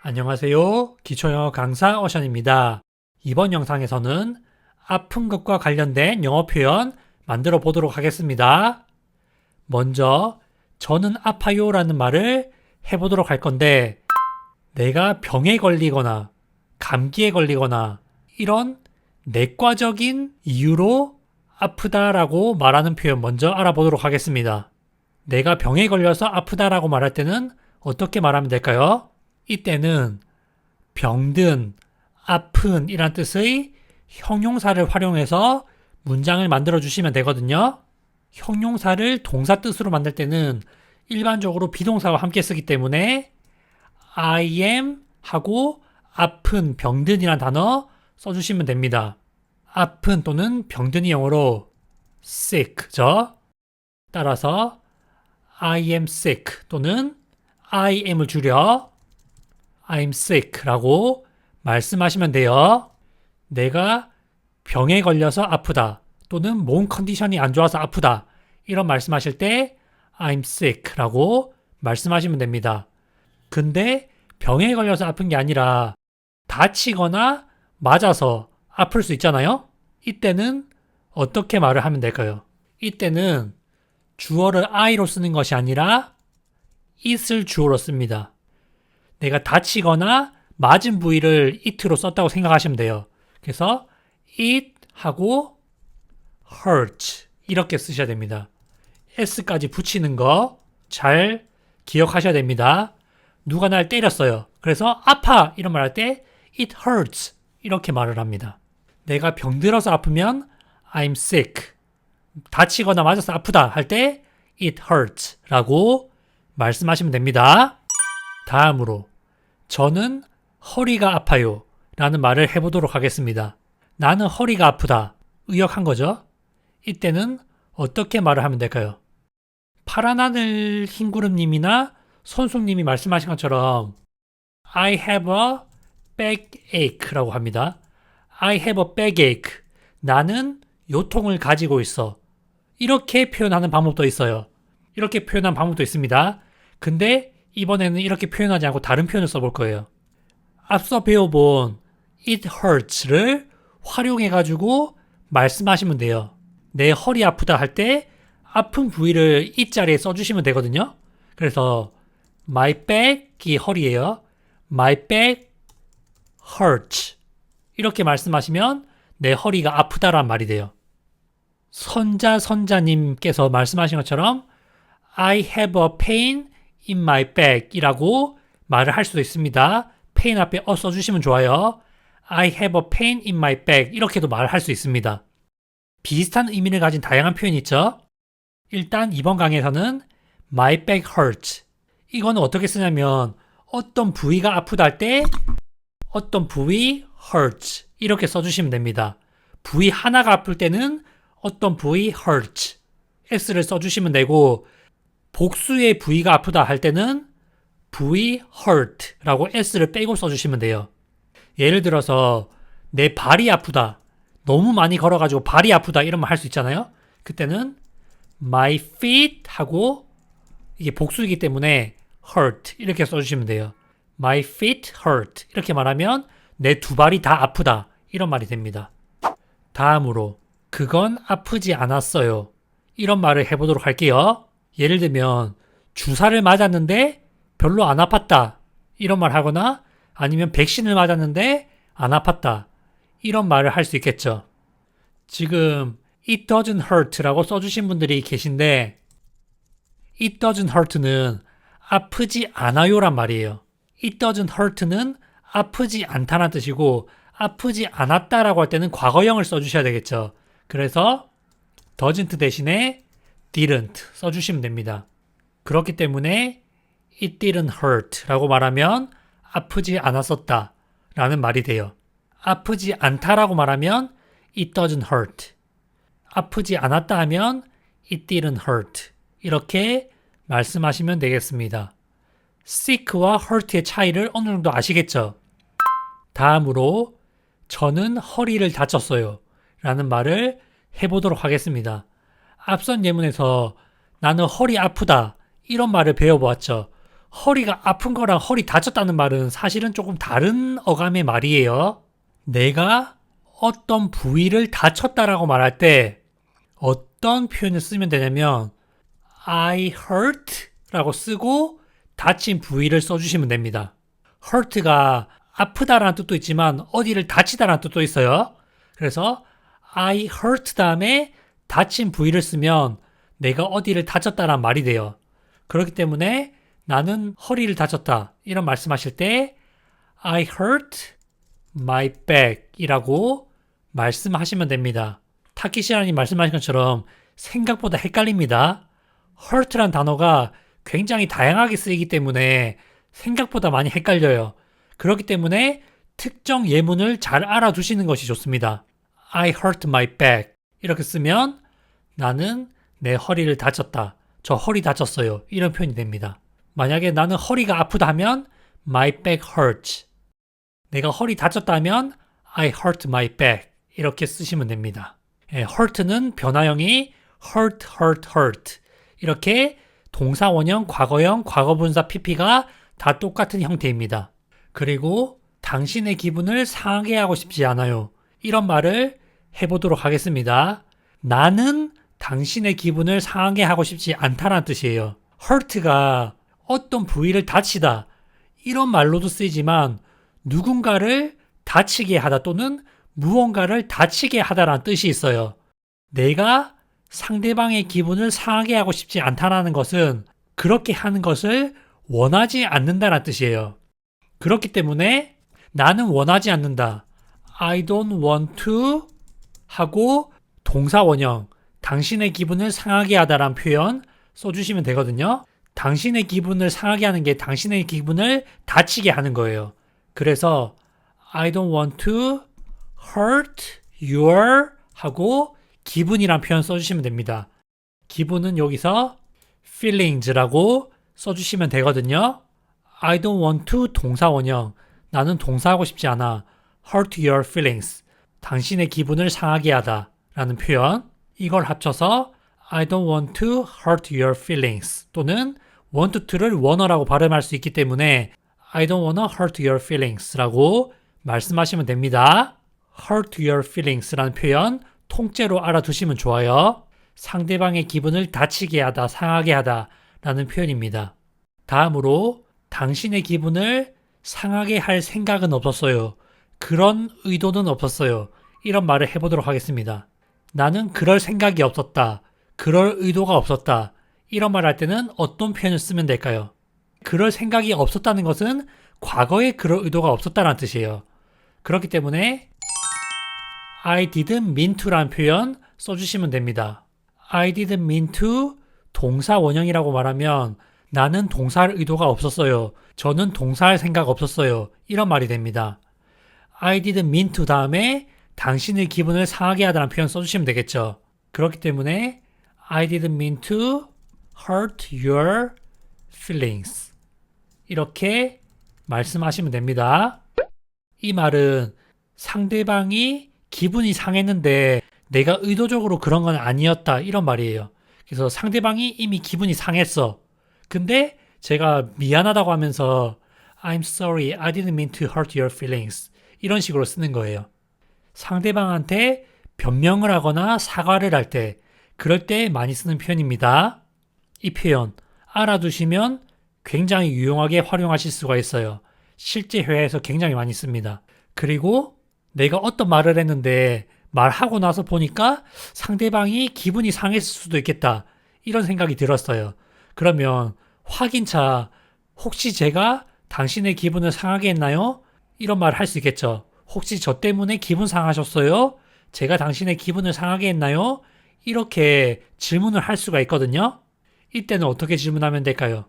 안녕하세요. 기초영어 강사 오션입니다. 이번 영상에서는 아픈 것과 관련된 영어 표현 만들어 보도록 하겠습니다. 먼저 저는 아파요 라는 말을 해보도록 할 건데 내가 병에 걸리거나 감기에 걸리거나 이런 내과적인 이유로 아프다라고 말하는 표현 먼저 알아보도록 하겠습니다. 내가 병에 걸려서 아프다라고 말할 때는 어떻게 말하면 될까요? 이때는 병든, 아픈 이란 뜻의 형용사를 활용해서 문장을 만들어 주시면 되거든요. 형용사를 동사 뜻으로 만들 때는 일반적으로 비동사와 함께 쓰기 때문에 I am 하고 아픈, 병든이란 단어 써주시면 됩니다. 아픈 또는 병든이 영어로 sick죠. 따라서 I am sick 또는 I am을 줄여 I'm sick 라고 말씀하시면 돼요. 내가 병에 걸려서 아프다 또는 몸 컨디션이 안 좋아서 아프다 이런 말씀하실 때 I'm sick 라고 말씀하시면 됩니다. 근데 병에 걸려서 아픈 게 아니라 다치거나 맞아서 아플 수 있잖아요. 이때는 어떻게 말을 하면 될까요? 이때는 주어를 I로 쓰는 것이 아니라 it을 주어로 씁니다. 내가 다치거나 맞은 부위를 it로 썼다고 생각하시면 돼요. 그래서 it 하고 hurt 이렇게 쓰셔야 됩니다. s까지 붙이는 거 잘 기억하셔야 됩니다. 누가 날 때렸어요. 그래서 아파 이런 말 할 때 it hurts 이렇게 말을 합니다. 내가 병들어서 아프면 I'm sick. 다치거나 맞아서 아프다 할 때 it hurts 라고 말씀하시면 됩니다. 다음으로 저는 허리가 아파요 라는 말을 해보도록 하겠습니다. 나는 허리가 아프다. 의역한 거죠. 이때는 어떻게 말을 하면 될까요? 파란 하늘 흰구름님이나 손숙님이 말씀하신 것처럼 I have a backache 라고 합니다. I have a backache. 나는 요통을 가지고 있어. 이렇게 표현하는 방법도 있어요. 이렇게 표현하는 방법도 있습니다. 근데 이번에는 이렇게 표현하지 않고 다른 표현을 써볼 거예요. 앞서 배워본 it hurts를 활용해가지고 말씀하시면 돼요. 내 허리 아프다 할 때 아픈 부위를 이 자리에 써주시면 되거든요. 그래서 my back이 허리예요. my back hurts 이렇게 말씀하시면 내 허리가 아프다란 말이 돼요. 선자님께서 말씀하신 것처럼 I have a pain in my back 이라고 말을 할 수도 있습니다. pain 앞에 써주시면 좋아요. I have a pain in my back 이렇게도 말을 할 수 있습니다. 비슷한 의미를 가진 다양한 표현이 있죠. 일단 이번 강의에서는 my back hurts 이거는 어떻게 쓰냐면 어떤 부위가 아프다 할 때 어떤 부위 hurts 이렇게 써주시면 됩니다. 부위 하나가 아플 때는 어떤 부위 hurts s를 써주시면 되고 복수의 부위가 아프다 할 때는 부위 hurt 라고 s를 빼고 써주시면 돼요. 예를 들어서 내 발이 아프다. 너무 많이 걸어가지고 발이 아프다 이런 말 할 수 있잖아요. 그때는 my feet 하고 이게 복수이기 때문에 hurt 이렇게 써주시면 돼요. my feet hurt 이렇게 말하면 내 두 발이 다 아프다 이런 말이 됩니다. 다음으로 그건 아프지 않았어요. 이런 말을 해보도록 할게요. 예를 들면 주사를 맞았는데 별로 안 아팠다 이런 말 하거나 아니면 백신을 맞았는데 안 아팠다 이런 말을 할 수 있겠죠. 지금 it doesn't hurt 라고 써주신 분들이 계신데 it doesn't hurt는 아프지 않아요 란 말이에요. it doesn't hurt는 아프지 않다는 뜻이고 아프지 않았다라고 할 때는 과거형을 써주셔야 되겠죠. 그래서 doesn't 대신에 didn't 써주시면 됩니다. 그렇기 때문에 it didn't hurt 라고 말하면 아프지 않았었다 라는 말이 돼요. 아프지 않다라고 말하면 it doesn't hurt. 아프지 않았다 하면 it didn't hurt. 이렇게 말씀하시면 되겠습니다. sick와 hurt의 차이를 어느 정도 아시겠죠? 다음으로 저는 허리를 다쳤어요 라는 말을 해보도록 하겠습니다. 앞선 예문에서 나는 허리 아프다 이런 말을 배워보았죠. 허리가 아픈 거랑 허리 다쳤다는 말은 사실은 조금 다른 어감의 말이에요. 내가 어떤 부위를 다쳤다라고 말할 때 어떤 표현을 쓰면 되냐면 I hurt 라고 쓰고 다친 부위를 써주시면 됩니다. hurt가 아프다라는 뜻도 있지만 어디를 다치다라는 뜻도 있어요. 그래서 I hurt 다음에 다친 부위를 쓰면 내가 어디를 다쳤다라는 말이 돼요. 그렇기 때문에 나는 허리를 다쳤다 이런 말씀하실 때 I hurt my back 이라고 말씀하시면 됩니다. 타키시라님 말씀하신 것처럼 생각보다 헷갈립니다. hurt란 단어가 굉장히 다양하게 쓰이기 때문에 생각보다 많이 헷갈려요. 그렇기 때문에 특정 예문을 잘 알아두시는 것이 좋습니다. I hurt my back 이렇게 쓰면 나는 내 허리를 다쳤다. 저 허리 다쳤어요. 이런 표현이 됩니다. 만약에 나는 허리가 아프다 하면 my back hurts. 내가 허리 다쳤다면 I hurt my back 이렇게 쓰시면 됩니다. hurt는 변화형이 hurt, hurt, hurt 이렇게 동사 원형, 과거형, 과거분사 pp가 다 똑같은 형태입니다. 그리고 당신의 기분을 상하게 하고 싶지 않아요. 이런 말을 해보도록 하겠습니다. 나는 당신의 기분을 상하게 하고 싶지 않다는 뜻이에요. hurt가 어떤 부위를 다치다 이런 말로도 쓰이지만 누군가를 다치게 하다 또는 무언가를 다치게 하다라는 뜻이 있어요. 내가 상대방의 기분을 상하게 하고 싶지 않다는 것은 그렇게 하는 것을 원하지 않는다는 뜻이에요. 그렇기 때문에 나는 원하지 않는다. I don't want to 하고 동사 원형 당신의 기분을 상하게 하다라는 표현 써주시면 되거든요. 당신의 기분을 상하게 하는 게 당신의 기분을 다치게 하는 거예요. 그래서 I don't want to hurt your 하고 기분이란 표현 써주시면 됩니다. 기분은 여기서 feelings라고 써주시면 되거든요. I don't want to 동사 원형 나는 동사하고 싶지 않아. hurt your feelings 당신의 기분을 상하게 하다 라는 표현 이걸 합쳐서 I don't want to hurt your feelings 또는 want to를 wanna라고 발음할 수 있기 때문에 I don't wanna hurt your feelings 라고 말씀하시면 됩니다. hurt your feelings 라는 표현 통째로 알아두시면 좋아요. 상대방의 기분을 다치게 하다, 상하게 하다 라는 표현입니다. 다음으로 당신의 기분을 상하게 할 생각은 없었어요. 그런 의도는 없었어요. 이런 말을 해보도록 하겠습니다. 나는 그럴 생각이 없었다. 그럴 의도가 없었다. 이런 말 할 때는 어떤 표현을 쓰면 될까요? 그럴 생각이 없었다는 것은 과거에 그럴 의도가 없었다는 뜻이에요. 그렇기 때문에 I didn't mean to라는 표현 써주시면 됩니다. I didn't mean to 동사 원형이라고 말하면 나는 동사할 의도가 없었어요. 저는 동사할 생각 없었어요. 이런 말이 됩니다. I didn't mean to 다음에 당신의 기분을 상하게 하다는 표현 써주시면 되겠죠. 그렇기 때문에 I didn't mean to hurt your feelings 이렇게 말씀하시면 됩니다. 이 말은 상대방이 기분이 상했는데 내가 의도적으로 그런 건 아니었다 이런 말이에요. 그래서 상대방이 이미 기분이 상했어. 근데 제가 미안하다고 하면서 I'm sorry, I didn't mean to hurt your feelings 이런 식으로 쓰는 거예요. 상대방한테 변명을 하거나 사과를 할 때 그럴 때 많이 쓰는 표현입니다. 이 표현 알아두시면 굉장히 유용하게 활용하실 수가 있어요. 실제 회화에서 굉장히 많이 씁니다. 그리고 내가 어떤 말을 했는데 말하고 나서 보니까 상대방이 기분이 상했을 수도 있겠다. 이런 생각이 들었어요. 그러면 확인차 혹시 제가 당신의 기분을 상하게 했나요? 이런 말을 할 수 있겠죠. 혹시 저 때문에 기분 상하셨어요? 제가 당신의 기분을 상하게 했나요? 이렇게 질문을 할 수가 있거든요. 이때는 어떻게 질문하면 될까요?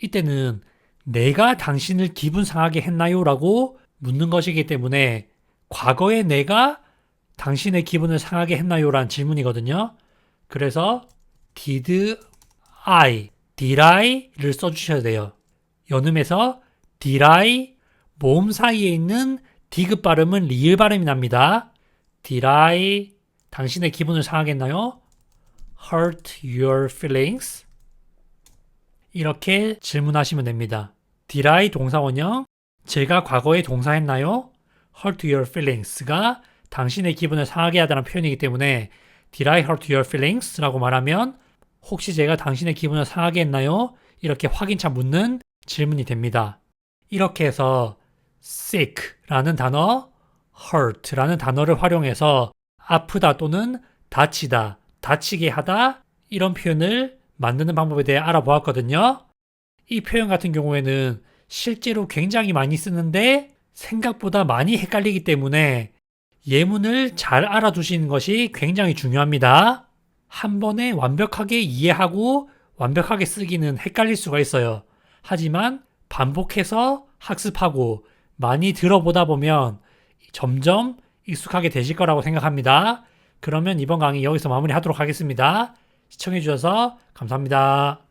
이때는 내가 당신을 기분 상하게 했나요? 라고 묻는 것이기 때문에 과거에 내가 당신의 기분을 상하게 했나요? 라는 질문이거든요. 그래서 did I를 써주셔야 돼요. 연음에서 did I 모음 사이에 있는 디귿 발음은 리을 발음이 납니다. Did I 당신의 기분을 상하게 했나요? Hurt your feelings 이렇게 질문하시면 됩니다. Did I 동사원형 제가 과거에 동사했나요? hurt your feelings가 당신의 기분을 상하게 하다는 표현이기 때문에 Did I hurt your feelings? 라고 말하면 혹시 제가 당신의 기분을 상하게 했나요? 이렇게 확인차 묻는 질문이 됩니다. 이렇게 해서 sick라는 단어, hurt라는 단어를 활용해서 아프다 또는 다치다, 다치게 하다 이런 표현을 만드는 방법에 대해 알아보았거든요. 이 표현 같은 경우에는 실제로 굉장히 많이 쓰는데 생각보다 많이 헷갈리기 때문에 예문을 잘 알아두시는 것이 굉장히 중요합니다. 한 번에 완벽하게 이해하고 완벽하게 쓰기는 헷갈릴 수가 있어요. 하지만 반복해서 학습하고 많이 들어보다 보면 점점 익숙하게 되실 거라고 생각합니다. 그러면 이번 강의 여기서 마무리하도록 하겠습니다. 시청해주셔서 감사합니다.